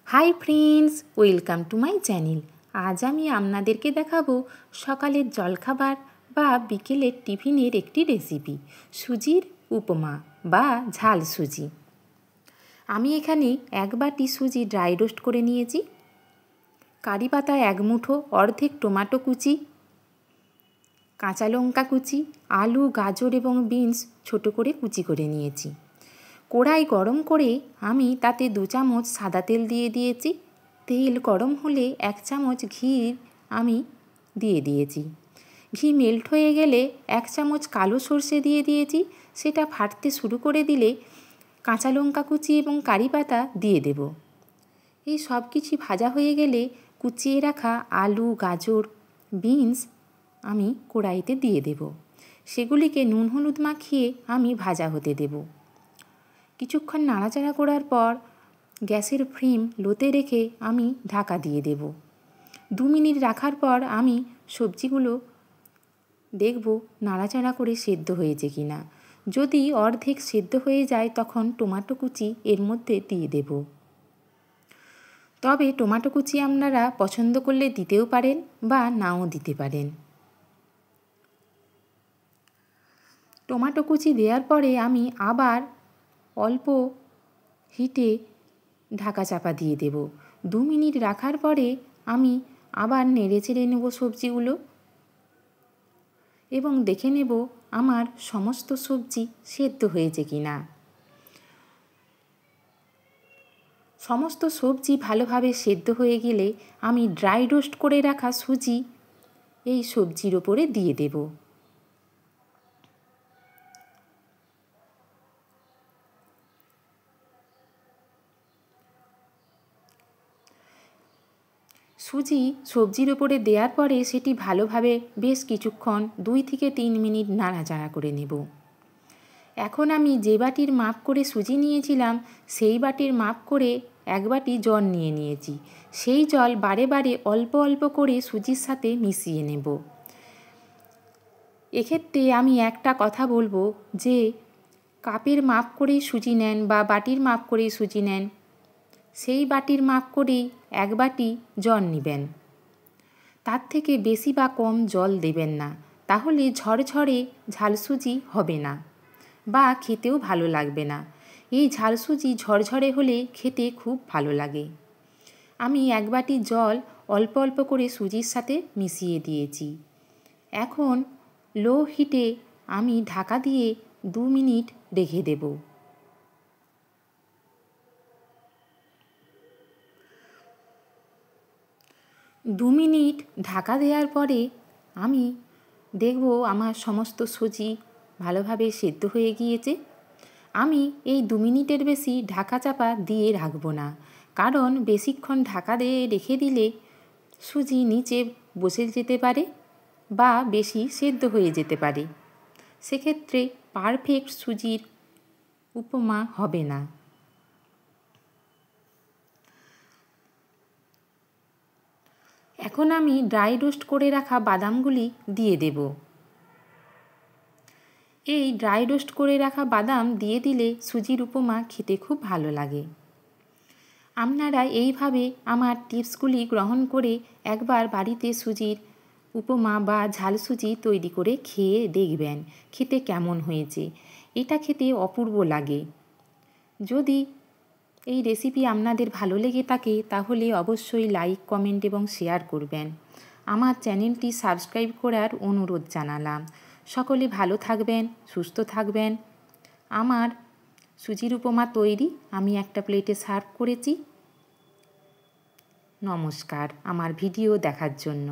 Hi friends, welcome to my channel. আজ আমি আপনাদেরকে দেখাবো সকালের জলখাবার বা বিকেলের টিফিনের একটি রেসিপি, সুজির উপমা বা ঝাল সুজি। আমি এখানে 1 বাটি সুজি ড্রাই রোস্ট করে নিয়েছি, কারি পাতা 1 মুঠো, অর্ধেক টমেটো কুচি, কাঁচা লঙ্কা কুচি, আলু, গাজর এবং বিনস ছোট করে কুচি করে নিয়েছি। কড়াই গরম করে আমি তাতে 2 চামচ সাদা তেল দিয়ে দিয়েছি। তেল গরম হলে 1 চামচ ঘি আমি দিয়ে দিয়েছি। ঘি মেল্ট হয়ে গেলে 1 চামচ কালো সর্ষে দিয়ে দিয়েছি। সেটা ফাটতে শুরু করে দিলে কাঁচা লঙ্কা কুচি এবং কারি পাতা দিয়ে দেব। এই সব কিছু ভাজা হয়ে গেলে কুচিয়ে রাখা আলু, গাজর, বিনস আমি কড়াইতে দিয়ে দেব। সেগুলিকে নুন হলুদ মাখিয়ে আমি ভাজা হতে দেব। কিছুক্ষণ নাড়াচাড়া করার পর গ্যাসের ফ্লেম লোতে রেখে আমি ঢাকা দিয়ে দেব। 2 মিনিট রাখার পর আমি সবজিগুলো দেখব নাড়াচাড়া করে সেদ্ধ হয়েছে কি না। যদি অর্ধেক সেদ্ধ হয়ে যায় তখন টমেটো কুচি এর মধ্যে দিয়ে দেব। তবে টমেটো কুচি আপনারা পছন্দ করলে দিতেও পারেন বা নাও দিতে পারেন। টমেটো কুচি দেওয়ার পরে আমি আবার অল্প হিটে ঢাকা চাপা দিয়ে দেব। 2 মিনিট রাখার পরে আমি আবার নেড়ে চেড়ে নেব সবজিগুলো এবং দেখে নেব আমার সমস্ত সবজি সেদ্ধ হয়েছে কি না। সমস্ত সবজি ভালোভাবে সেদ্ধ হয়ে গেলে আমি ড্রাই রোস্ট করে রাখা সুজি এই সবজির ওপরে দিয়ে দেব। সুজি সবজির ওপরে দেওয়ার পরে সেটি ভালোভাবে বেশ কিছুক্ষণ 2 থেকে 3 মিনিট নাড়াচাড়া করে নেব। এখন আমি যে বাটির মাপ করে সুজি নিয়েছিলাম সেই বাটির মাপ করে 1 বাটি জল নিয়ে নিয়েছি। সেই জল বারে বারে অল্প অল্প করে সুজির সাথে মিশিয়ে নেব। এক্ষেত্রে আমি একটা কথা বলবো যে কাপের মাপ করেই সুজি নেন বা বাটির মাপ করেই সুজি নেন, সেই বাটির মাপ করেই 1 বাটি জল নেবেন। তার থেকে বেশি বা কম জল দেবেন না, তাহলে ঝরঝরে ঝাল সুজি হবে না বা খেতেও ভালো লাগবে না। এই ঝাল সুজি ঝরঝরে হলে খেতে খুব ভালো লাগে। আমি 1 বাটি জল অল্প অল্প করে সুজির সাথে মিশিয়ে দিয়েছি। এখন লো হিটে আমি ঢাকা দিয়ে 2 মিনিট রেখে দেব। 2 মিনিট ঢাকা দেওয়ার পরে আমি দেখব আমার সমস্ত সুজি ভালোভাবে সেদ্ধ হয়ে গিয়েছে। আমি এই 2 মিনিটের বেশি ঢাকা চাপা দিয়ে রাখবো না, কারণ বেশিক্ষণ ঢাকা দিয়ে রেখে দিলে সুজি নিচে বসে যেতে পারে বা বেশি সেদ্ধ হয়ে যেতে পারে। সেক্ষেত্রে পারফেক্ট সুজির উপমা হবে না। এখন আমি ড্রাই রোস্ট করে রাখা বাদামগুলি দিয়ে দেব। এই ড্রাই রোস্ট করে রাখা বাদাম দিয়ে দিলে সুজির উপমা খেতে খুব ভালো লাগে। আপনারা এইভাবে আমার টিপসগুলি গ্রহণ করে একবার বাড়িতে সুজির উপমা বা ঝাল সুজি তৈরি করে খেয়ে দেখবেন খেতে কেমন হয়েছে। এটা খেতে অপূর্ব লাগে। যদি এই রেসিপি আপনাদের ভালো লেগে থাকে তাহলে অবশ্যই লাইক, কমেন্ট এবং শেয়ার করবেন। আমার চ্যানেলটি সাবস্ক্রাইব করার অনুরোধ জানালাম। সকলে ভালো থাকবেন, সুস্থ থাকবেন। আমার সুজির উপমা তৈরি, আমি একটা প্লেটে সার্ভ করেছি। নমস্কার আমার ভিডিও দেখার জন্য।